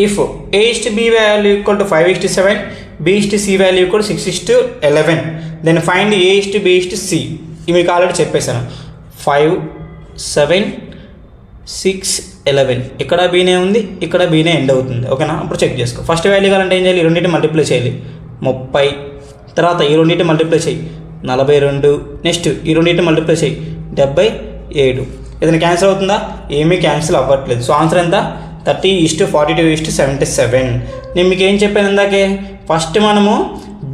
if A is to B value equal to 5:7, B is to C value equal to 6:11, then find A is to B is to C. ఇవి మీకు already చెప్పేశాను. 5, 7, 6, 11 ఇక్కడ బీనే ఉంది, ఇక్కడ బీనే end అవుతుంది. ఓకేనా? అప్పుడు చెక్ చేసుకో. ఫస్ట్ వాల్యూ కావాలంటే ఏం చేయాలి? ఈ రెండింటి మల్టిప్లై చేయాలి. 30, తర్వాత ఈ రెండింటి మల్టిప్లై చేయి 42, నెక్స్ట్ ఈ రెండింటి మల్టిప్లై చేయి 77. ఏదైనా క్యాన్సిల్ అవుతుందా? ఏమీ క్యాన్సిల్ అవ్వట్లేదు. సో ఆన్సర్ ఎంత? 30:42:77. నేను మీకు ఏం చెప్పాను ఇందాకే? ఫస్ట్ మనము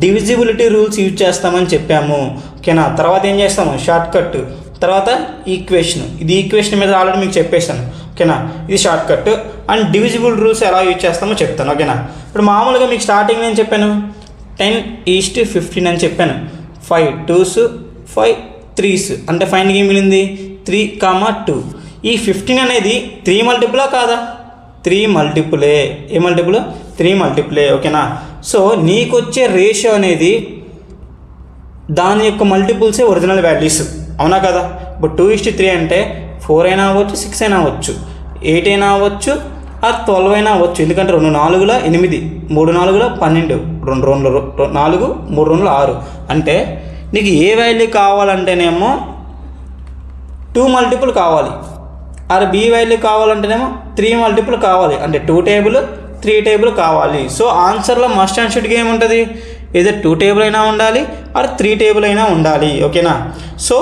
డివిజిబిలిటీ రూల్స్ యూజ్ చేస్తామని చెప్పాము. ఓకేనా? తర్వాత ఏం చేస్తాము? షార్ట్ కట్, తర్వాత ఈక్వేషన్. ఇది ఈక్వేషన్ మీద ఆల్రెడీ మీకు చెప్పేశాను. ఓకేనా? ఇది short cut. And divisible rules ఎలా యూజ్ చేస్తామో చెప్తాను. ఓకేనా? ఇప్పుడు మామూలుగా మీకు స్టార్టింగ్ నేను చెప్పాను 10:15 అని చెప్పాను. 5 2s 5 3s అంటే ఫైనల్గా ఏం మిగిలింది? 3, 2. ఈ 15 అనేది 3 మల్టిపులా కాదా? 3 మల్టిపులే. ఏ మల్టిపుల్? 3 మల్టిపులే. ఓకేనా? సో నీకు వచ్చే రేషియో అనేది దాని యొక్క మల్టిపుల్సే ఒరిజినల్ వాల్యూస్. అవునా కదా? ఇప్పుడు 2:3 అంటే 4 అయినా అవ్వచ్చు, 6 అయినా అవ్వచ్చు, 8 అయినా అవ్వచ్చు, ఆర్ 12 అయినా అవ్వచ్చు. ఎందుకంటే 2 4 8, 3 4 12, 2 2 4, 3 2 6. అంటే నీకు ఏ వాల్యూ కావాలంటేనేమో 2 మల్టిపుల్ కావాలి, ఆర్ బి వాల్యూ కావాలంటేనేమో 3 మల్టిపుల్ కావాలి. అంటే 2 టేబుల్ 3 టేబుల్ కావాలి. సో ఆన్సర్లో మస్ట్ అండ్ షుడ్గా ఏముంటుంది? ఏదో 2 టేబుల్ అయినా ఉండాలి, ఆర్ 3 టేబుల్ అయినా ఉండాలి. ఓకేనా? సో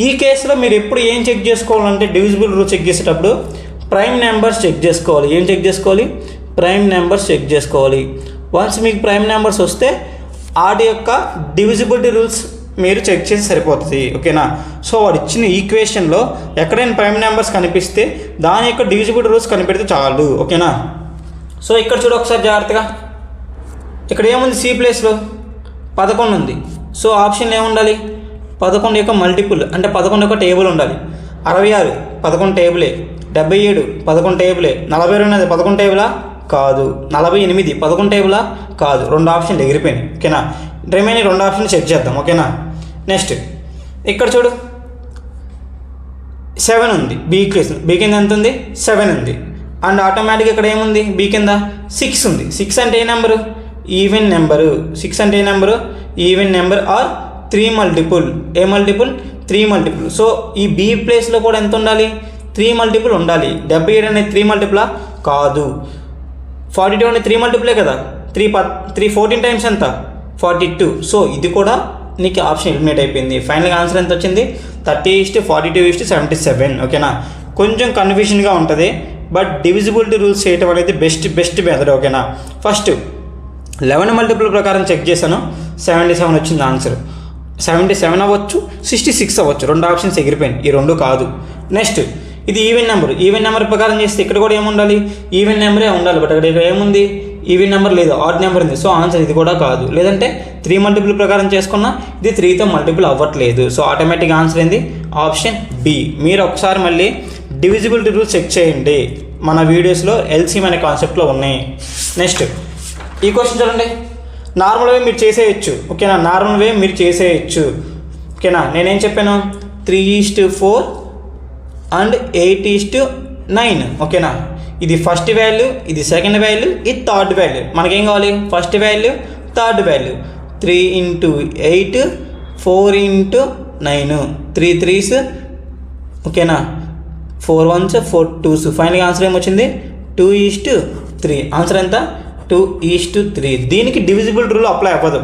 ఈ కేసులో మీరు ఎప్పుడు ఏం చెక్ చేసుకోవాలంటే డివిజిబుల్ రూల్ చెక్ చేసేటప్పుడు ప్రైమ్ నెంబర్స్ చెక్ చేసుకోవాలి. ఏం చెక్ చేసుకోవాలి? ప్రైమ్ నెంబర్స్ చెక్ చేసుకోవాలి. వన్స్ మీకు ప్రైమ్ నెంబర్స్ వస్తే వాటి యొక్క డివిజిబిలిటీ రూల్స్ మీరు చెక్ చేసి సరిపోతుంది. ఓకేనా? సో వాడు ఇచ్చిన ఈక్వేషన్లో ఎక్కడైనా ప్రైమ్ నెంబర్స్ కనిపిస్తే దాని యొక్క డివిజిబిలిటీ రూల్స్ కనిపెడితే చాలు. ఓకేనా? సో ఇక్కడ చూడు ఒకసారి జాగ్రత్తగా. ఇక్కడ ఏముంది? సి ప్లేస్లో 11 ఉంది. సో ఆప్షన్ ఏముండాలి? 11 యొక్క మల్టిపుల్ అంటే 11 యొక్క టేబుల్ ఉండాలి. 66 11 టేబులే, 77 11 టేబులే, 42 ఉన్నది 11 టేబులా? కాదు. 48 11 టేబులా? కాదు. 2 ఆప్షన్లు ఎగిరిపోయినాయి. ఓకేనా? రిమైనింగ్ 2 ఆప్షన్లు చెక్ చేద్దాం. ఓకేనా? నెక్స్ట్ ఇక్కడ చూడు 7 ఉంది. బీ కింద ఎంత ఉంది? 7 ఉంది. అండ్ ఆటోమేటిక్గా ఇక్కడ ఏముంది? బీ కింద 6 ఉంది. 6 అంటే ఏ నెంబరు? Even number. 6 అంటే ఏ number? Even number or 3 multiple. ఏ మల్టిపుల్? 3 మల్టిపుల్. సో ఈ బీ ప్లేస్లో కూడా ఎంత ఉండాలి? 3 మల్టిపుల్ ఉండాలి. 77 అనేది 3 మల్టిపులా? కాదు. 42 అనేది 3 మల్టిపులే కదా. 3 14 టైమ్స్ ఎంత? 42. సో ఇది కూడా నీకు ఆప్షన్ ఎలిమినేట్ అయిపోయింది. ఫైనల్గా ఆన్సర్ ఎంత వచ్చింది? 30:42:77. ఓకేనా? కొంచెం కన్ఫ్యూషన్గా ఉంటుంది, బట్ డివిజిబిలిటీ రూల్స్ చేయటం అనేది బెస్ట్ మెథడ్. ఓకేనా? ఫస్ట్ 11 మల్టిపుల్ ప్రకారం చెక్ చేశాను. 77 వచ్చింది ఆన్సర్. 77 అవ్వచ్చు, 66 అవ్వచ్చు. 2 ఆప్షన్స్ ఎగిరిపోయింది. ఈ 2 కాదు. నెక్స్ట్ ఇది ఈవెన్ నెంబర్. ఈవెన్ నెంబర్ ప్రకారం చేస్తే ఇక్కడ కూడా ఏముండాలి? ఈవెన్ నెంబరే ఉండాలి. బట్ ఇక్కడ ఏముంది? ఈవెన్ నెంబర్ లేదు, ఆడ్ నెంబర్ ఉంది. సో ఆన్సర్ ఇది కూడా కాదు. లేదంటే 3 మల్టిపుల్ ప్రకారం చేసుకున్నా ఇది 3తో మల్టిపుల్ అవ్వట్లేదు. సో ఆటోమేటిక్ ఆన్సర్ ఏంది? Option B. మీరు ఒకసారి మళ్ళీ డివిజిబిలిటీ రూల్స్ చెక్ చేయండి. మన వీడియోస్లో ఎల్సీఎం అనే కాన్సెప్ట్లో ఉన్నాయి. నెక్స్ట్ ఈ క్వశ్చన్ చూడండి. నార్మల్ వే మీరు చేసేయచ్చు. ఓకేనా? నార్మల్ వే మీరు చేసేయచ్చు. ఓకేనా? నేనేం చెప్పాను? 3:4 అండ్ 8:9. ఓకేనా? ఇది ఫస్ట్ వాల్యూ, ఇది సెకండ్ వాల్యూ, ఇది థర్డ్ వాల్యూ. మనకేం కావాలి? First value, third value. 3 × 8 4 × 9 3 3s. ఓకేనా? 4 1s 4 2s. ఫైనల్గా ఆన్సర్ ఏమొచ్చింది? 2:3. ఆన్సర్ ఎంత? 2:3. దీనికి డివిజిబుల్ రూల్ అప్లై అవ్వదు.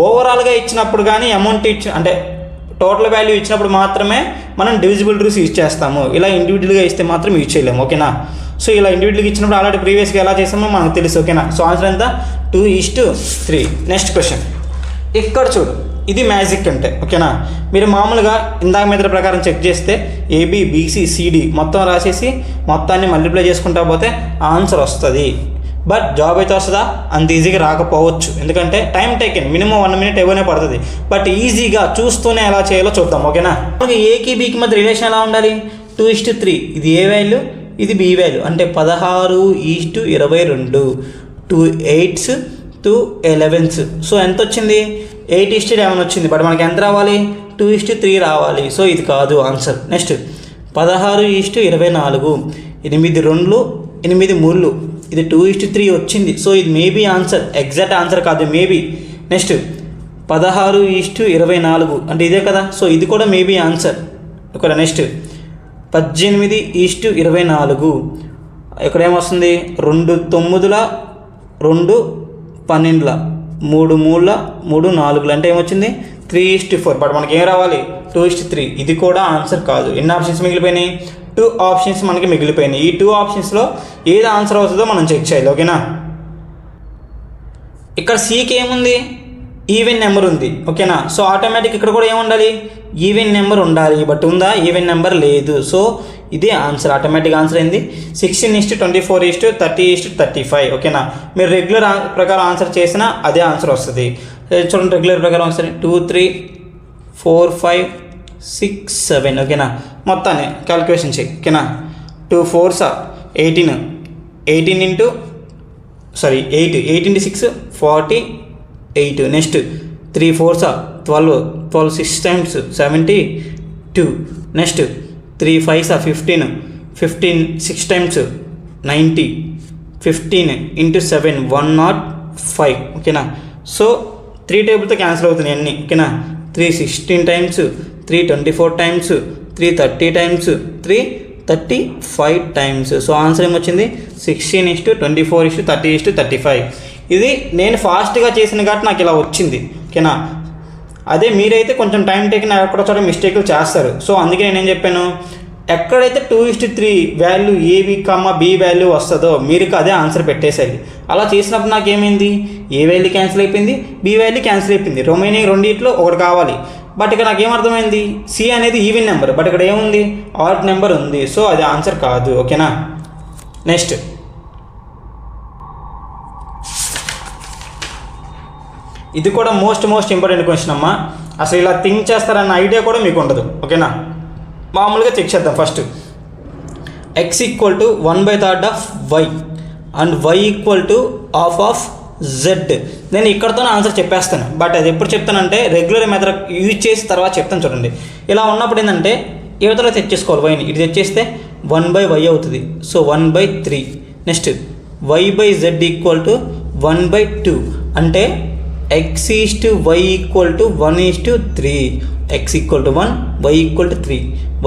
ఓవరాల్గా ఇచ్చినప్పుడు కానీ అమౌంట్ అంటే టోటల్ వాల్యూ ఇచ్చినప్పుడు మాత్రమే మనం డివిజిబుల్ రూల్స్ యూజ్ చేస్తాము. ఇలా ఇండివిజువల్గా ఇస్తే మాత్రం యూజ్ చేయలేము. ఓకేనా? సో ఇలా ఇండివిజువల్గా ఇచ్చినప్పుడు ఆల్రెడీ ప్రీవియస్గా ఎలా చేసామో మనకు తెలుసు. ఓకేనా? సో ఆన్సర్ ఎంత? 2:3. నెక్స్ట్ క్వశ్చన్ ఇక్కడ చూడు. ఇది మ్యాజిక్ అంటే. ఓకేనా? మీరు మామూలుగా ఇందాక మెథడ్ ప్రకారం చెక్ చేస్తే ఏబి బీసీ సిడి మొత్తం రాసేసి మొత్తాన్ని మల్టిప్లై చేసుకుంటా పోతే ఆన్సర్ వస్తుంది. బట్ జాబ్ అయితే వస్తుందా? అంత ఈజీగా రాకపోవచ్చు. ఎందుకంటే టైం టేకెన్ మినిమం 1 minute ఏవోనే పడుతుంది. బట్ ఈజీగా చూస్తూనే ఎలా చేయాలో చూద్దాం. ఓకేనా? ఏకి బీకి మధ్య రిలేషన్ ఎలా ఉండాలి? 2:3. ఇది ఏ వాల్యూ, ఇది బి వాల్యూ. అంటే 16:22. 2 8s 2 11s. సో ఎంత వచ్చింది? 8:11 వచ్చింది. బట్ మనకి ఎంత రావాలి? 2:3 రావాలి. సో ఇది కాదు ఆన్సర్. నెక్స్ట్ 16:24. 8 2 8 3. ఇది 2:3 వచ్చింది. సో ఇది మేబీ ఆన్సర్, ఎగ్జాక్ట్ ఆన్సర్ కాదు, మేబీ. నెక్స్ట్ 16:24 అంటే ఇదే కదా, సో ఇది కూడా మేబీ ఆన్సర్ ఇక్కడ. నెక్స్ట్ 18:24 ఇక్కడ ఏమొస్తుంది, 2 9ల 2 12ల 3 3ల 3 4ల అంటే ఏమొచ్చింది 3:4. బట్ మనకి ఏం రావాలి 2:3. ఇది కూడా ఆన్సర్ కాదు. ఎన్ని ఆప్షన్స్ మిగిలిపోయినాయి, 2 ఆప్షన్స్ మనకి మిగిలిపోయినాయి. ఈ 2 ఆప్షన్స్లో ఏది ఆన్సర్ అవుతుందో మనం చెక్ చేయాలి, ఓకేనా. ఇక్కడ సికి ఏముంది, ఈవెన్ నెంబర్ ఉంది, ఓకేనా. సో ఆటోమేటిక్ ఇక్కడ కూడా ఏముండాలి, ఈవెన్ నెంబర్ ఉండాలి. బట్ ఉందా, ఈవెన్ నెంబర్ లేదు. సో ఇది ఆన్సర్, ఆటోమేటిక్ ఆన్సర్ అయింది 16:24:30:35, ఓకేనా. మీరు రెగ్యులర్ ప్రకారం ఆన్సర్ చేసినా అదే ఆన్సర్ వస్తుంది. చూడండి రెగ్యులర్ ప్రకారం వస్తుంది 2 3 4 5 6 7, ఓకేనా. మొత్తాన్ని క్యాలిక్యులేషన్ చేయి, ఓకేనా. 2 4s 18, 8 8 × 6 48. Next 3 4s 12, 12 6 times 72. Next 3 5s 15, 15 6 times 90, 15 × 7 105, ఓకేనా. సో 3 టేబుల్తో క్యాన్సిల్ అవుతున్నాయి అన్నీ, ఓకేనా. 3 16 times, 3 24 times, 3 30 times, 3 35 times. So answer ఏమొచ్చింది 16:24:30:35. ఇది నేను ఫాస్ట్గా చేసిన కాబట్టి నాకు ఇలా వచ్చింది, ఓకేనా. అదే మీరైతే కొంచెం టైం టేకిన ఎక్కడ చోట మిస్టేక్లు చేస్తారు. సో అందుకే నేనేం చెప్పాను, ఎక్కడైతే 2:3 వాల్యూ ఏబి బి వాల్యూ వస్తుందో మీరు అదే ఆన్సర్ పెట్టేసేది. అలా చేసినప్పుడు నాకు ఏమైంది, ఏ వాల్యూ క్యాన్సిల్ అయిపోయింది, బి వాల్యూ క్యాన్సిల్ అయిపోయింది. రిమైనింగ్ రెండింటిలో ఒకటి కావాలి. బట్ ఇక్కడ నాకు ఏమర్థమైంది, సి అనేది ఈవెన్ నెంబర్, బట్ ఇక్కడ ఏముంది ఆడ్ నెంబర్ ఉంది. సో అది ఆన్సర్ కాదు, ఓకేనా. నెక్స్ట్ ఇది కూడా మోస్ట్ ఇంపార్టెంట్ క్వశ్చన్ అమ్మా. అసలు ఇలా థింక్ చేస్తారన్న ఐడియా కూడా మీకు ఉండదు, ఓకేనా. మామూలుగా చెక్ చేద్దాం. First x = 1/3 of y and y = ½ of z. నేను ఇక్కడతోనే ఆన్సర్ చెప్పేస్తాను. బట్ అది ఎప్పుడు చెప్తానంటే రెగ్యులర్ మెథడ్ యూజ్ చేసి తర్వాత చెప్తాను. చూడండి ఇలా ఉన్నప్పుడు ఏంటంటే యువతలో తెచ్చేసుకోవాలి వైని. ఇది తెచ్చేస్తే 1/y అవుతుంది. సో 1/3. నెక్స్ట్ y/z = 1/2 అంటే x = y = 1:3. x = 1, y = 3,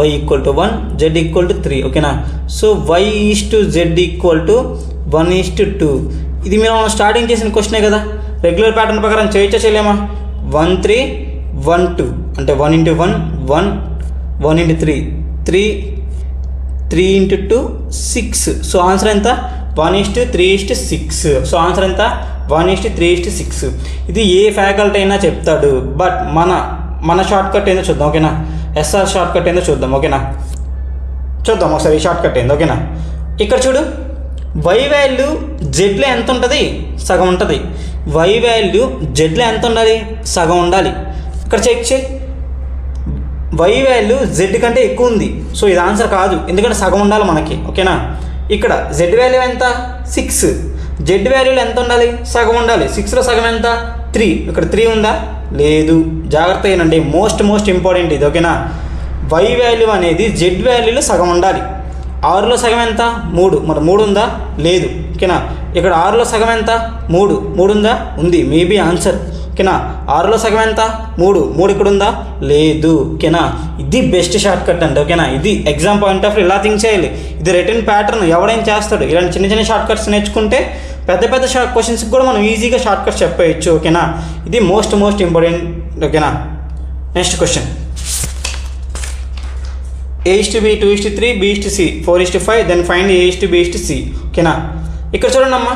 y = 1, z = 3, ఓకేనా. So y = z = 1:2. ఇది మీరు స్టార్టింగ్ చేసిన క్వశ్చనే కదా. రెగ్యులర్ ప్యాటర్న్ ప్రకారం చేయొచ్చా చేయలేమా. 1 3 1 2 అంటే 1 × 1 1, 1 × 3 3, 3 × 2 6. సో ఆన్సర్ ఎంత 1:3:6. సో ఆన్సర్ ఎంత 1:3:6. ఇది ఏ ఫ్యాకల్టీ అయినా చెప్తాడు. బట్ మన షార్ట్ కట్ ఏందో చూద్దాం, ఓకేనా. ఎస్ఆర్ షార్ట్ కట్ ఏందో చూద్దాం, ఓకేనా. చూద్దాం ఒకసారి ఈ షార్ట్ కట్ ఏందో, ఓకేనా. ఇక్కడ చూడు, y వాల్యూ జెడ్లో ఎంత ఉంటుంది, సగం ఉంటుంది. y వాల్యూ జెడ్లో ఎంత ఉండాలి, సగం ఉండాలి. ఇక్కడ చెక్ చేయి, y వాల్యూ జెడ్ కంటే ఎక్కువ ఉంది. సో ఇది ఆన్సర్ కాదు, ఎందుకంటే సగం ఉండాలి మనకి, ఓకేనా. ఇక్కడ z వాల్యూ ఎంత 6, జెడ్ వాల్యూలో ఎంత ఉండాలి, సగం ఉండాలి. 6లో సగం ఎంత 3. ఇక్కడ 3 ఉందా, లేదు. జాగ్రత్త ఏనండి, మోస్ట్ ఇంపార్టెంట్ ఇది, ఓకేనా. y వాల్యూ అనేది జెడ్ వాల్యూలో సగం ఉండాలి. 6లో సగం ఎంత 3, మరి 3 ఉందా, లేదు, ఓకేనా. ఇక్కడ 6లో సగం ఎంత 3 ఉందా, ఉంది. మేబీ ఆన్సర్, ఓకేనా. 6లో సగం ఎంత 3 ఇక్కడ ఉందా, లేదు, ఓకేనా. ఇది బెస్ట్ షార్ట్ కట్ అంటే, ఓకేనా. ఇది ఎగ్జామ్ పాయింట్ ఆఫ్ ఇలా థింక్ చేయాలి. ఇది రిటర్న్ ప్యాటర్న్ ఎవడైనా చేస్తాడు. ఇలాంటి చిన్న షార్ట్ కట్స్ నేర్చుకుంటే పెద్ద క్వశ్చన్స్కి కూడా మనం ఈజీగా షార్ట్ కట్స్ చెప్పవచ్చు, ఓకేనా. ఇది మోస్ట్ ఇంపార్టెంట్, ఓకేనా. Next question, A:B 2:3 B:C 4:5 then find A:B:C, ఓకేనా. ఇక్కడ చూడండి అమ్మా,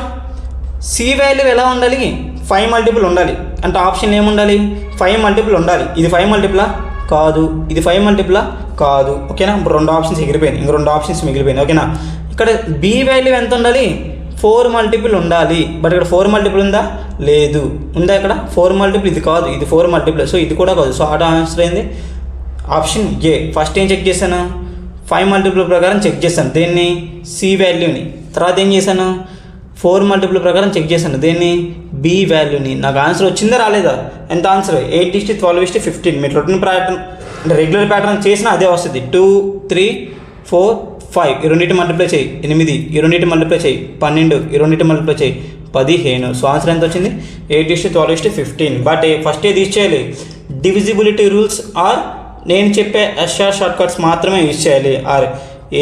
సి వాల్యూ ఎలా ఉండాలి, 5 మల్టిపుల్ ఉండాలి. అంటే ఆప్షన్ ఏముండాలి, 5 మల్టిపుల్ ఉండాలి. ఇది 5 మల్టిపులా కాదు, ఇది 5 మల్టిపులా కాదు, ఓకేనా. ఇప్పుడు 2 ఆప్షన్స్ ఎగిరిపోయినాయి, ఇంక 2 ఆప్షన్స్ మిగిలిపోయినాయి, ఓకేనా. ఇక్కడ బి వాల్యూ ఎంత ఉండాలి, 4 మల్టిపుల్ ఉండాలి. బట్ ఇక్కడ 4 మల్టిపుల్ ఉందా, లేదు. ఉందా ఇక్కడ 4 మల్టిపుల్, ఇది కాదు, ఇది 4 మల్టిపుల్. సో ఇది కూడా కాదు. సో ఆటో ఆన్సర్ ఏంది ఆప్షన్ ఏ. ఫస్ట్ ఏం చెక్ చేశాను, 5 మల్టిపుల్ ప్రకారం చెక్ చేశాను దేన్ని, సి వాల్యూని. తర్వాత ఏం చేశాను, 4 మల్టిపుల్ ప్రకారం చెక్ చేశాను దేన్ని, బి వాల్యూని. నాకు ఆన్సర్ వచ్చిందా రాలేదా, ఎంత ఆన్సర్ 8:12:15. మీరు రొటీన్ ప్యాటర్న్ అంటే రెగ్యులర్ ప్యాటర్న్ చేసినా అదే వస్తుంది. 2 3 4 5 ఈ రెండింటి మల్టిప్లై చేయి 8 ఈ రెండింటి మల్టిప్లై చేయి 12 ఈ రెండింటి మల్టిప్లై చేయి 15. సో ఆన్సర్ ఎంత వచ్చింది 8:12:15. బట్ ఫస్ట్ ఏది యూజ్ చేయాలి డివిజిబిలిటీ రూల్స్ ఆర్ నేను చెప్పే ఎస్ఆర్ షార్ట్ కట్స్ మాత్రమే యూజ్ చేయాలి. ఆర్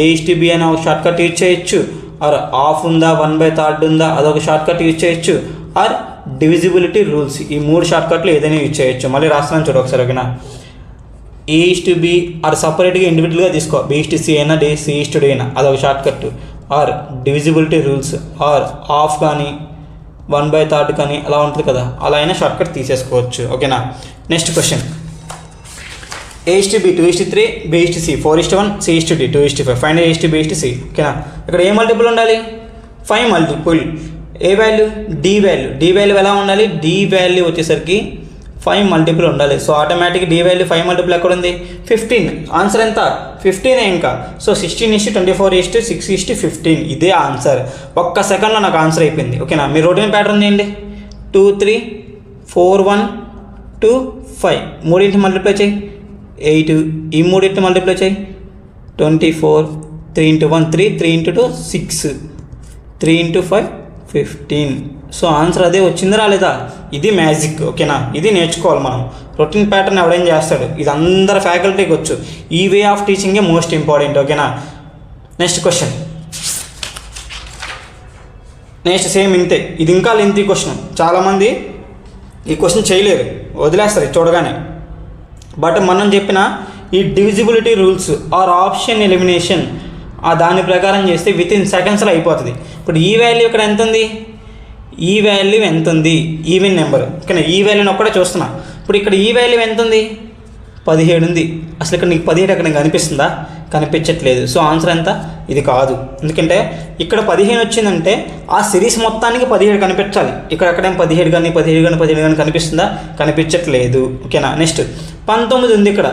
A/B అనే ఒక షార్ట్ కట్ యూజ్ చేయొచ్చు, ఆర్ హాఫ్ ఉందా 1/3 ఉందా అదొక షార్ట్ కట్ యూజ్ చేయొచ్చు, ఆర్ డివిజిబిలిటీ రూల్స్ ఈ 3 షార్ట్ కట్లు ఏదైనా యూజ్ చేయొచ్చు. మళ్ళీ రాస్తున్నాను చూడు ఒకసారి ఓకేనా. A/B ఆర్ సపరేట్గా ఇండివిజువల్గా తీసుకో, B/C అయినా C/D అయినా అదొక shortcut, or divisibility rules or half కానీ 1/3 కానీ అలా ఉంటుంది కదా, అలా అయినా షార్ట్ కట్ తీసేసుకోవచ్చు ఓకేనా. Next question A/B 2:3 B/C 4:1 C/D 2:5 find A/B A/C ఓకేనా. ఇక్కడ ఏ మల్టిపుల్ ఉండాలి 5 మల్టిపుల్. ఏ వాల్యూ D వాల్యూ ఎలా ఉండాలి D వాల్యూ వచ్చేసరికి 5 మల్టిపుల్ ఉండాలి. So automatic D value 5 multiple ఎక్కడ ఉంది 15. ఆన్సర్ ఎంత 15 ఇంకా. సో 16:24:6:15 ఇదే ఆన్సర్. ఒక్క సెకండ్లో నాకు ఆన్సర్ అయిపోయింది ఓకేనా. మీరు రొటీన్ ప్యాటర్న్ చేయండి 2 3 4 1 2 5 మూడింటి మల్టిప్లై చేయి 8 ఈ మూడింటి మల్టిప్లై చేయి 24 3 × 1 3 3 × 2 6 3 × 5 15. సో ఆన్సర్ అదే వచ్చిందా రాలేదా, ఇది మ్యాజిక్ ఓకేనా. ఇది నేర్చుకోవాలి మనం. రొటీన్ ప్యాటర్న్ ఎవడేం చేస్తాడు, ఇది అందరి ఫ్యాకల్టీకి వచ్చు. ఈ వే ఆఫ్ టీచింగే మోస్ట్ ఇంపార్టెంట్ ఓకేనా. నెక్స్ట్ క్వశ్చన్ సేమ్ ఇంతే, ఇది ఇంకా లెంతీ క్వశ్చన్. చాలామంది ఈ క్వశ్చన్ చేయలేరు, వదిలేస్తారు చూడగానే. బట్ మనం చెప్పిన ఈ divisibility rules or option elimination దాని ప్రకారం చేస్తే వితిన్ సెకండ్స్లో అయిపోతుంది. ఇప్పుడు ఈ వాల్యూ ఇక్కడ ఎంత ఉంది, ఈ వాల్యూ ఎంత ఉంది ఈవెన్ నెంబర్ ఓకేనా. ఈ వాల్యూని ఒక్కడే చూస్తున్నా. ఇప్పుడు ఇక్కడ ఈ వాల్యూ ఎంత ఉంది 17 ఉంది. అసలు ఇక్కడ నీకు 17 అక్కడ కనిపిస్తుందా, కనిపించట్లేదు. సో ఆన్సర్ ఎంత ఇది కాదు. ఎందుకంటే ఇక్కడ 15 వచ్చిందంటే ఆ సిరీస్ మొత్తానికి 17 కనిపించాలి. ఇక్కడ ఎక్కడేం 17 కానీ 17 కానీ కనిపిస్తుందా, కనిపించట్లేదు ఓకేనా. నెక్స్ట్ 19 ఉంది. ఇక్కడ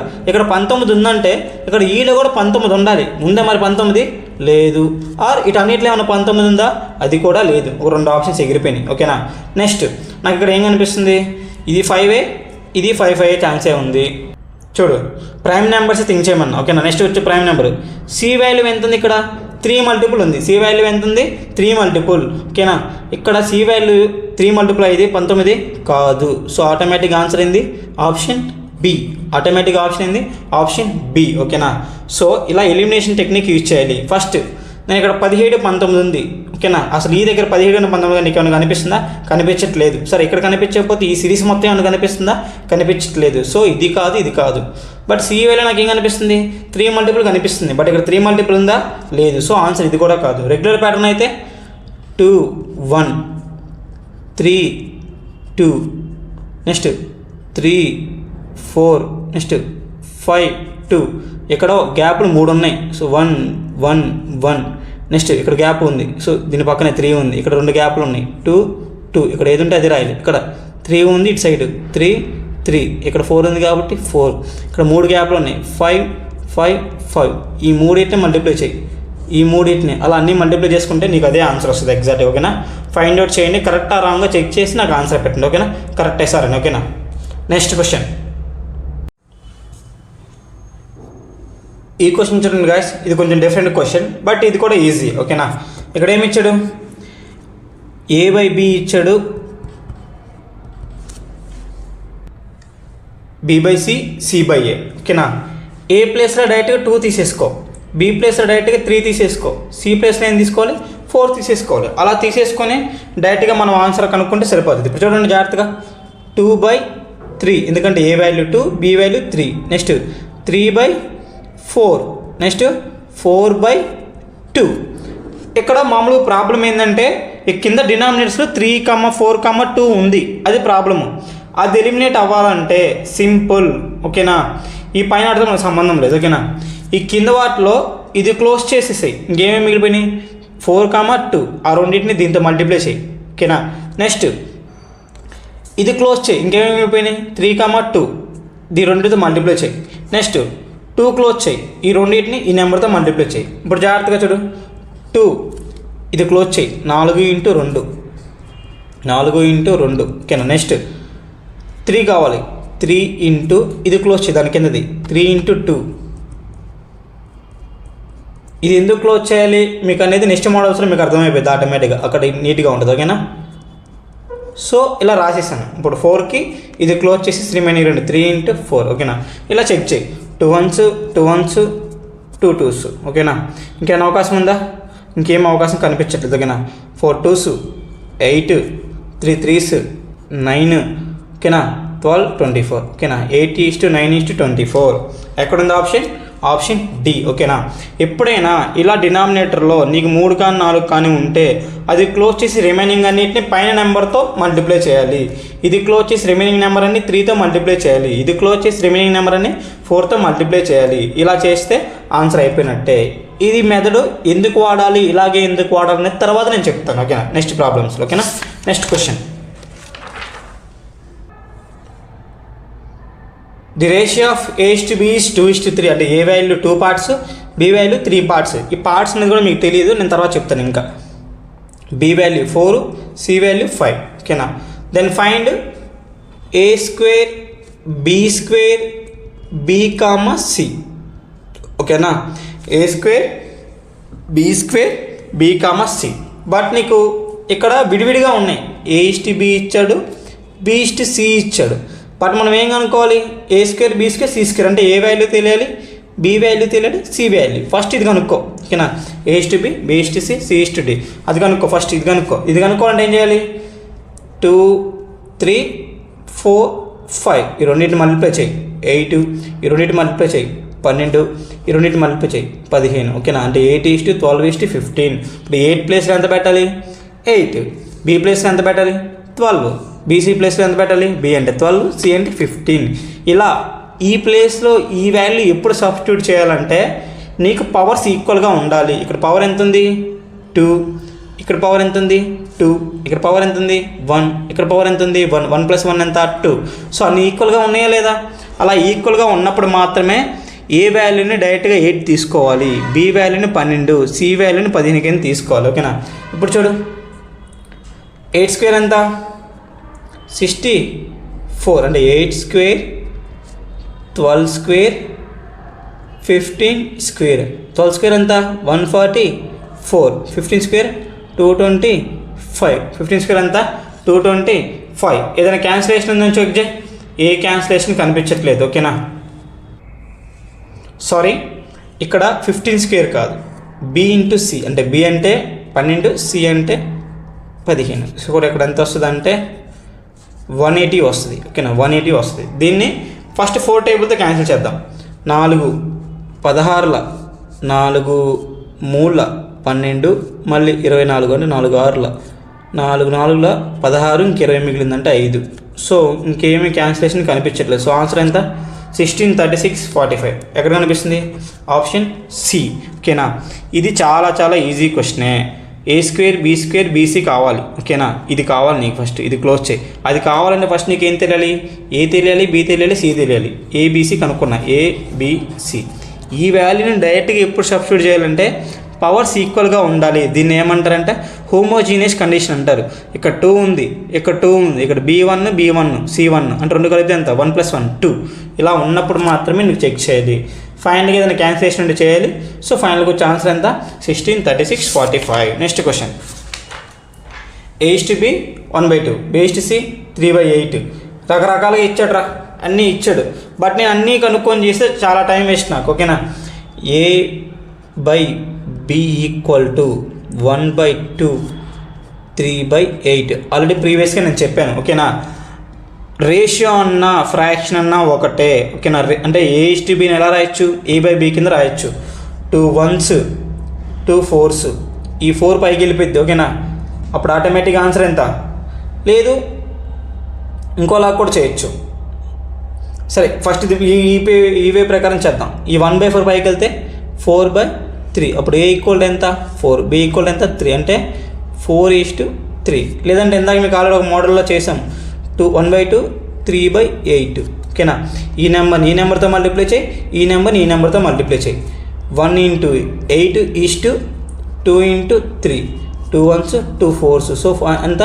19 ఉందంటే ఇక్కడ ఈలో కూడా 19 ఉండాలి. ఉందా మరి 19 లేదు. ఆర్ ఇటన్నిటిలో ఏమైనా 19 ఉందా, అది కూడా లేదు. ఒక 2 ఆప్షన్స్ ఎగిరిపోయినాయి ఓకేనా. నెక్స్ట్ నాకు ఇక్కడ ఏం కనిపిస్తుంది, ఇది 5 ఇది 5 అయ్యే ఛాన్సే ఉంది. చూడు ప్రైమ్ నెంబర్స్ థింక్ చేయమన్నా ఓకేనా. నెక్స్ట్ వచ్చి ప్రైమ్ నెంబర్ C వాల్యూ ఎంత ఉంది, ఇక్కడ 3 మల్టిపుల్ ఉంది. C వాల్యూ ఎంత ఉంది 3 మల్టిపుల్ ఓకేనా. ఇక్కడ C వాల్యూ 3 మల్టిపుల్ అయ్యేది 19 కాదు. సో ఆటోమేటిక్ ఆన్సర్ ఏంది ఆప్షన్ బి. ఆటోమేటిక్ ఆప్షన్ ఏంది ఆప్షన్ బి ఓకేనా. సో ఇలా ఎలిమినేషన్ టెక్నిక్ యూజ్ చేయాలి. ఫస్ట్ నేను ఇక్కడ 17 19 ఉంది ఓకేనా. అసలు ఈ దగ్గర 17 19 నీకు ఏమైనా కనిపిస్తుందా, కనిపించట్లేదు. సరే ఇక్కడ కనిపించకపోతే ఈ సిరీస్ మొత్తం ఏమైనా కనిపిస్తుందా, కనిపించట్లేదు. సో ఇది కాదు ఇది కాదు. బట్ C వాల్యూ నాకు ఏం కనిపిస్తుంది 3 మల్టిపుల్ కనిపిస్తుంది. బట్ ఇక్కడ 3 మల్టిపుల్ ఉందా, లేదు. సో ఆన్సర్ ఇది కూడా కాదు. రెగ్యులర్ ప్యాటర్న్ అయితే 2 1 3 2 నెక్స్ట్ 3 4 నెక్స్ట్ 5 2 ఎక్కడో గ్యాప్లు 3 ఉన్నాయి. సో 1 1 1 నెక్స్ట్ ఇక్కడ గ్యాప్ ఉంది. సో దీని పక్కనే 3 ఉంది. ఇక్కడ 2 గ్యాప్లు ఉన్నాయి 2 2 ఇక్కడ ఏది ఉంటే అది రాయాలి. ఇక్కడ 3 ఉంది ఇటు సైడ్ 3 3 ఇక్కడ 4 ఉంది కాబట్టి 4 ఇక్కడ 3 గ్యాప్లు ఉన్నాయి 5 5 5 ఈ మూడింటిని మల్టిప్లై చేయి. ఈ మూడింటిని అలా అన్నీ మల్టిప్లై చేసుకుంటే నీకు అదే ఆన్సర్ వస్తుంది ఎగ్జాక్ట్గా ఓకేనా. ఫైండ్ అవుట్ చేయండి, కరెక్టా రాంగ్గా చెక్ చేసి నాకు ఆన్సర్ పెట్టండి ఓకేనా. కరెక్ట్ వేసారని ఓకేనా. నెక్స్ట్ క్వశ్చన్ ఈ క్వశ్చన్ చూడండి గాయస్, ఇది కొంచెం డిఫరెంట్ క్వశ్చన్ బట్ ఇది కూడా ఈజీ ఓకేనా. ఇక్కడ ఏమి ఇచ్చాడు A/B ఇచ్చాడు, B/C C/A ఓకేనా. A ప్లేస్లో డైరెక్ట్గా 2 తీసేసుకో, B ప్లేస్లో డైరెక్ట్గా 3 తీసేసుకో, C ప్లేస్లో ఏం తీసుకోవాలి 4 తీసేసుకోవాలి. అలా తీసేసుకొని డైరెక్ట్గా మనం ఆన్సర్ కనుక్కుంటే సరిపోతుంది. ఇప్పుడు చూడండి జాగ్రత్తగా 2/3 ఎందుకంటే A value 2 B value 3 next 3/4 next 4/2. ఇక్కడ మామూలుగా ప్రాబ్లం ఏంటంటే ఈ కింద డినామినేటర్స్లో 3, 4, 2 ఉంది, అది ప్రాబ్లము. అది ఎలిమినేట్ అవ్వాలంటే సింపుల్ ఓకేనా. ఈ పైన వాటితో మనకు సంబంధం లేదు ఓకేనా. ఈ కింద వాటిలో ఇది క్లోజ్ చేసేసాయి, ఇంకేమేమి మిగిలిపోయినాయి 4, 2 ఆ రెండింటిని దీంతో మల్టిప్లై చేయి ఓకేనా. నెక్స్ట్ ఇది క్లోజ్ చేయి, ఇంకేమేమి మిగిలిపోయినాయి 3, 2 ఈ రెండింటితో మల్టిప్లై చేయి. నెక్స్ట్ 2 క్లోజ్ చేయి, ఈ రెండింటిని ఈ నెంబర్తో మల్టిప్లై చేయి. ఇప్పుడు జాగ్రత్తగా చూడు 2 ఇది క్లోజ్ చేయి 4 × 2 4 × 2 ఓకేనా. నెక్స్ట్ 3 కావాలి 3 × ఇది క్లోజ్ చేయి దాని కిందది 3 × 2 ఇది ఎందుకు క్లోజ్ చేయాలి మీకు అనేది నెక్స్ట్ మోడల్స్లో మీకు అర్థమైపోయింది ఆటోమేటిక్గా, అక్కడ నీట్గా ఉంటుంది. ఓకేనా. సో ఇలా రాసేసాను. ఇప్పుడు 4కి ఇది క్లోజ్ చేసి రిమైనింగ్ 2 3 × 4. ఓకేనా. ఇలా చెక్ చేయి. 2 1s 2 1s 2 2s. ఓకేనా. ఇంకేమైనా అవకాశం ఉందా? ఇంకేం అవకాశం కనిపించట్లేదు. ఓకేనా. 4 2s 8 3 3s 9. ఓకేనా. 12 24. ఓకేనా. 8:9:24. ఎక్కడుంది ఆప్షన్? Option D. ఓకేనా. ఎప్పుడైనా ఇలా డినామినేటర్లో నీకు 3 కానీ 4 కానీ ఉంటే అది క్లోజ్ చేసి రిమైనింగ్ అన్నిటిని పైన నెంబర్తో మల్టిప్లై చేయాలి. ఇది క్లోజ్ చేసి రిమైనింగ్ నెంబర్ అన్ని 3తో మల్టిప్లై చేయాలి. ఇది క్లోజ్ చేసి రిమైనింగ్ నెంబర్ అన్ని 4తో మల్టిప్లై చేయాలి. ఇలా చేస్తే ఆన్సర్ అయిపోయినట్టే. ఇది మెథడ్ ఎందుకు వాడాలి, ఇలాగే ఎందుకు వాడాలి అనేది తర్వాత నేను చెప్తాను. ఓకేనా. నెక్స్ట్ ప్రాబ్లమ్స్లో. ఓకేనా. Next question. The ratio of A:B is 2:3. అంటే A value 2 parts, B value 3 parts. ఈ పార్ట్స్ అనేది కూడా మీకు తెలియదు, నేను తర్వాత చెప్తాను. ఇంకా బి వాల్యూ 4, సి వాల్యూ 5. ఓకేనా. Then find A², B², B, C. ఓకేనా. A² B² B, C. But నీకు ఇక్కడ విడివిడిగా ఉన్నాయి. A:B ఇచ్చాడు, B:C ఇచ్చాడు. బట్ మనం ఏం కనుక్కోవాలి? A² B² C² అంటే ఏ వాల్యూ తెలియాలి, బి వాల్యూ తెలియాలి, సి వాల్యూ. ఫస్ట్ ఇది కనుక్కో. ఓకేనా. A:B B:C C:D అది కనుక్కో. ఫస్ట్ ఇది కనుక్కో. ఇది కనుక్కోవాలంటే ఏం చేయాలి? 2 3 4 5 ఈ రెండింటిని మల్టిప్లై చేయి. 8 ఈ రెండింటిని మల్టిప్లై చేయి. 12 ఈ రెండింటిని మల్టిప్లై చేయి. 15. ఓకేనా. అంటే 8:12:15. ఇప్పుడు 8 ప్లేస్లో ఎంత పెట్టాలి? 8. బి ప్లేస్లో ఎంత పెట్టాలి? 12. బీసీ ప్లేస్లో ఎంత పెట్టాలి? బి అంటే 12, సి అంటే 15. ఇలా ఈ ప్లేస్లో ఈ వాల్యూ ఎప్పుడు సబ్స్టిట్యూట్ చేయాలంటే నీకు పవర్స్ ఈక్వల్గా ఉండాలి. ఇక్కడ పవర్ ఎంత ఉంది? 2. ఇక్కడ పవర్ ఎంత ఉంది? 2. ఇక్కడ పవర్ ఎంత ఉంది? 1. ఇక్కడ పవర్ ఎంత ఉంది? 1. 1 + 1 ఎంత? 2. సో అన్ని ఈక్వల్గా ఉన్నాయా లేదా? అలా ఈక్వల్గా ఉన్నప్పుడు మాత్రమే ఏ వాల్యూని డైరెక్ట్గా 8 తీసుకోవాలి, బి వాల్యూని 12, సి వాల్యూని 15 కింద తీసుకోవాలి. ఓకేనా. ఇప్పుడు చూడు, 8² ఎంత? 64. అంటే 8² 12² 15². 12² ఎంత? 144. 15² 225. 15² ఎంత? 225. ఏదైనా క్యాన్సిలేషన్ ఉందని చెక్ చేయి. ఏ క్యాన్సిలేషన్ కనిపించట్లేదు. ఓకేనా. సారీ, ఇక్కడ 15² కాదు, బి × సి. అంటే బి అంటే 12, సి అంటే 15. సో కూడా ఇక్కడ ఎంత వస్తుంది అంటే 180 వస్తుంది. ఓకేనా. 180 వస్తుంది. దీన్ని ఫస్ట్ 4 టేబుల్తో క్యాన్సిల్ చేద్దాం. 4 16ల 4 3ల 12 మళ్ళీ 24 అంటే 4 6ల 4 4ల 16 ఇంక 20 మిగిలిందంటే 5. సో ఇంకేమీ క్యాన్సిలేషన్ కనిపించట్లేదు. సో ఆన్సర్ ఎంత? 16 36 45. ఎక్కడ కనిపిస్తుంది? Option C. ఓకేనా. ఇది చాలా చాలా ఈజీ క్వశ్చనే. A² B² BC కావాలి. ఓకేనా. ఇది కావాలి నీకు. ఫస్ట్ ఇది క్లోజ్ చేయి. అది కావాలంటే ఫస్ట్ నీకు ఏం తెలియాలి? ఏ తెలియాలి, బి తెలియాలి, సి తెలియాలి. ABC కనుక్కున్నా. ABC ఈ వాల్యూని డైరెక్ట్గా ఎప్పుడు సబ్స్టిట్యూట్ చేయాలంటే పవర్స్ ఈక్వల్గా ఉండాలి. దీన్ని ఏమంటారంటే హోమోజీనియస్ కండిషన్ అంటారు. ఇక్కడ 2 ఉంది, ఇక్కడ 2 ఉంది, ఇక్కడ B1 B1 C1 అంటే 2 కలిపితే ఎంత? 1 + 1 2. ఇలా ఉన్నప్పుడు మాత్రమే నీకు చెక్ చేయాలి. ఫైనల్గా ఏదైనా క్యాన్సిలేషన్ ఉంటే చేయాలి. సో ఫైనల్గా వచ్చే ఆన్సర్ ఎంత? 16 36 45. Next question. A:B 1/2, B:C 3/8. రకరకాలుగా ఇచ్చాడు అన్నీ ఇచ్చాడు. బట్ నేను అన్నీ కనుక్కొని చేస్తే చాలా టైం వేస్ట్ నాకు. ఓకేనా. A/B = 1/2 3/8. ఆల్రెడీ ప్రీవియస్గా నేను చెప్పాను. ఓకేనా. రేషియో అన్నా ఫ్రాక్షన్ అన్నా ఒకటే. ఓకేనా. అంటే A:Bని ఎలా రాయొచ్చు? A/B కింద రాయొచ్చు. 2 1s 2 4s. ఈ 4 పైకి వెళ్ళిపోద్ది. ఓకేనా. అప్పుడు ఆటోమేటిక్ ఆన్సర్ ఎంత? లేదు, ఇంకోలా కూడా చేయొచ్చు. సరే, ఫస్ట్ ఇది ఈ వే ప్రకారం చేద్దాం. ఈ 1/4 పైకి వెళ్తే 4/3. అప్పుడు A = ఎంత? 4. B = ఎంత? 3. అంటే 4:3. లేదంటే ఇందాక మీకు ఆల్రెడీ ఒక మోడల్లో చేసాం. 1/2 3/8. ఓకేనా. ఈ నెంబర్తో మల్టిప్లై చేయి, ఈ నెంబర్తో మల్టిప్లై చేయి. 1 × 8 = 2 × 3. 2 1s 2 4s. సో ఎంత?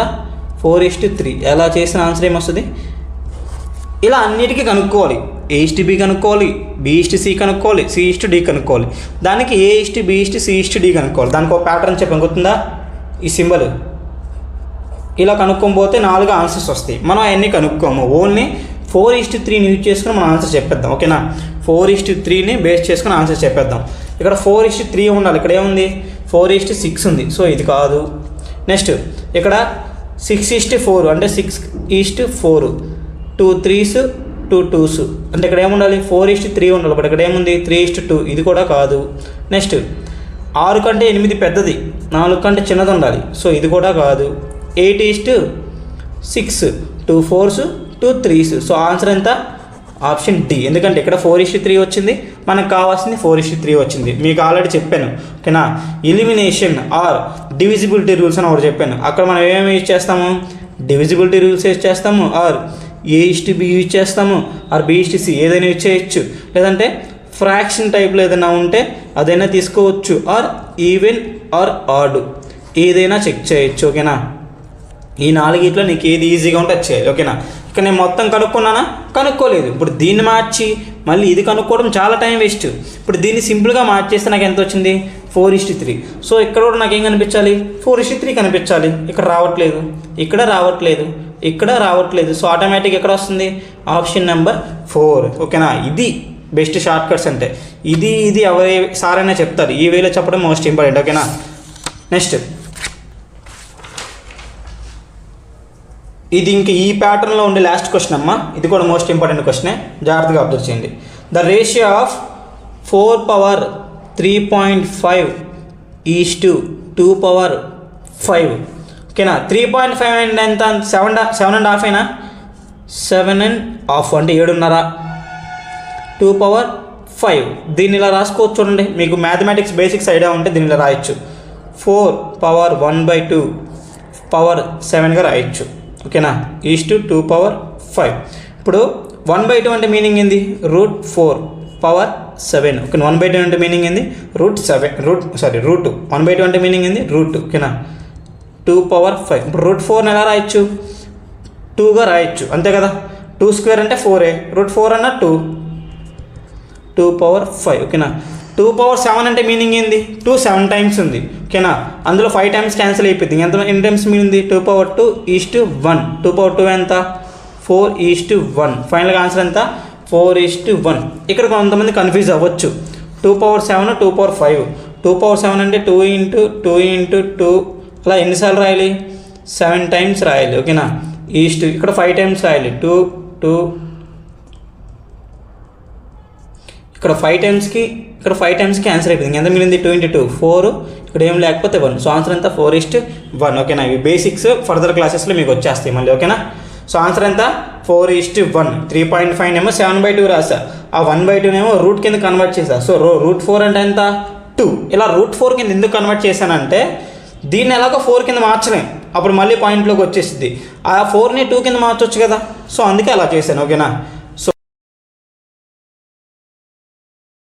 4:3. ఎలా చేసిన ఆన్సర్ ఏమొస్తుంది? ఇలా అన్నిటికీ కనుక్కోవాలి. A/B కనుక్కోవాలి, B/C కనుక్కోవాలి, C/D కనుక్కోవాలి. దానికి A/B/C C/D కనుక్కోవాలి. దానికి ఒక ప్యాటర్న్ చెప్పాను, గుర్తుందా? ఈ సింబల్ ఇలా కనుక్కోకపోతే 4 ఆన్సర్స్ వస్తాయి. మనం అవన్నీ కనుక్కోము, ఓన్లీ 4:3ని యూజ్ చేసుకుని మనం ఆన్సర్ చెప్పేద్దాం. ఓకేనా? 4:3ని బేస్ చేసుకుని ఆన్సర్ చెప్పేద్దాం. ఇక్కడ 4:3 ఉండాలి. ఇక్కడ ఏముంది? 4:6 ఉంది. సో ఇది కాదు. నెక్స్ట్ ఇక్కడ 6:4 అంటే 6:4, 2 3s 2 2s అంటే ఇక్కడ ఏముండాలి? 4:3 ఉండాలి. బట్ ఇక్కడ ఏముంది? 3:2. ఇది కూడా కాదు. నెక్స్ట్ 6 కంటే 8 పెద్దది, 4 కంటే చిన్నది ఉండాలి. సో ఇది కూడా కాదు. 8:6, 2 4s 2 3s. సో ఆన్సర్ ఎంత? Option D. ఎందుకంటే ఇక్కడ 4:3 వచ్చింది, మనకు కావాల్సింది 4:3 వచ్చింది. మీకు ఆల్రెడీ చెప్పాను. ఓకేనా? ఎలిమినేషన్ ఆర్ డివిజిబిలిటీ రూల్స్ అని ఒకటి చెప్పాను. అక్కడ మనం ఏమేమి యూజ్ చేస్తాము? డివిజిబిలిటీ రూల్స్ యూజ్ చేస్తాము, ఆర్ A/B యూజ్ చేస్తాము, ఆర్ B/C ఏదైనా యూజ్ చేయొచ్చు. లేదంటే ఫ్రాక్షన్ టైప్లో ఏదైనా ఉంటే అదైనా తీసుకోవచ్చు, ఆర్ ఈవెన్ ఆర్ ఆడ్ ఏదైనా చెక్ చేయొచ్చు. ఓకేనా? ఈ 4 నీకు ఏది ఈజీగా ఉంటే అది చేయాలి. ఓకేనా? ఇక్కడ నేను మొత్తం కనుక్కున్నానా? కనుక్కోలేదు. ఇప్పుడు దీన్ని మార్చి మళ్ళీ ఇది కనుక్కోవడం చాలా టైం వేస్ట్. ఇప్పుడు దీన్ని సింపుల్గా మార్చేస్తే నాకు ఎంత వచ్చింది? 4:3. సో ఇక్కడ కూడా నాకు ఏం కనిపించాలి? 4:3 కనిపించాలి. ఇక్కడ రావట్లేదు, ఇక్కడ రావట్లేదు, ఇక్కడ రావట్లేదు. సో ఆటోమేటిక్ ఎక్కడ వస్తుంది? Option number 4. ఓకేనా? ఇది బెస్ట్ షార్ట్ కట్స్ అంటే ఇది ఎవరి సారైనా చెప్తారు. ఈ వేలో చెప్పడం మోస్ట్ ఇంపార్టెంట్. ఓకేనా? నెక్స్ట్ ఇది ఇంక ఈ ప్యాటర్న్లో ఉండే లాస్ట్ క్వశ్చన్ అమ్మా. ఇది కూడా మోస్ట్ ఇంపార్టెంట్ క్వశ్చనే, జాగ్రత్తగా అబ్జర్వ్ చేయండి. The ratio of 4 power 3.5 2/5. ఓకేనా? 3.5 అంటే ఎంత? 7.5 అయినా? 7.5 అంటే 7.5. 2/5 దీన్ని ఇలా రాసుకోవచ్చు. చూడండి, మీకు మ్యాథమెటిక్స్ బేసిక్స్ ఐడియా ఉంటే దీన్ని ఇలా రాయొచ్చు. 4 power 1/2 power 7గా రాయొచ్చు. ఓకేనా? 2/5. ఇప్పుడు 1/2 అంటే మీనింగ్ ఏంది? √4 power 7. ఓకే, 1/2 అంటే మీనింగ్ ఏంది? √7 రూట్ 1/2 అంటే మీనింగ్ ఏంది? రూట్. ఓకేనా? 2/5. ఇప్పుడు √4 ఎలా రాయొచ్చు? 2గా రాయొచ్చు, అంతే కదా? 2² అంటే 4, √4 అన్న 2/5. ఓకేనా? 2/7 అంటే మీనింగ్ ఏంది? 2 7 టైమ్స్ ఉంది. ఓకేనా? అందులో 5 టైమ్స్ క్యాన్సిల్ అయిపోతుంది. ఎన్ని టైమ్స్ మీనింగ్ ఉంది? 2/2 2/2 ఎంత? 4:1. ఫైనల్గా ఆన్సర్ ఎంత? 4:1. ఇక్కడ కొంతమంది కన్ఫ్యూజ్ అవ్వచ్చు. 2/7 2/5. 2/7 అంటే 2 × 2 × 2 అలా ఎన్నిసార్లు రాయాలి? 7 టైమ్స్ రాయాలి. ఓకేనా? ఇక్కడ 5 టైమ్స్ రాయాలి. 2 ఇక్కడ 5 టైమ్స్కి ఆన్సర్ అయిపోయింది. ఎంత మిగిలింది? 2 × 2 4. ఇక్కడ ఏం లేకపోతే 1. సో ఆన్సర్ ఎంత? 4:1. ఓకేనా? ఇవి బేసిక్స్ ఫర్దర్ క్లాసెస్లో మీకు వచ్చేస్తాయి మళ్ళీ. ఓకేనా? సో ఆన్సర్ ఎంత? 4:1. 3.5 ఏమో 7/2 రాసా, ఆ 1/2 ఏమో రూట్ కింద కన్వర్ట్ చేసా. సో √4 అంటే ఎంత? 2. ఇలా √4 కింద ఎందుకు కన్వర్ట్ చేశానంటే దీన్ని ఎలాగో 4 కింద మార్చలేం, అప్పుడు మళ్ళీ పాయింట్లోకి వచ్చేసింది. ఆ 4ని 2 కింద మార్చవచ్చు కదా. సో అందుకే అలా చేశాను. ఓకేనా?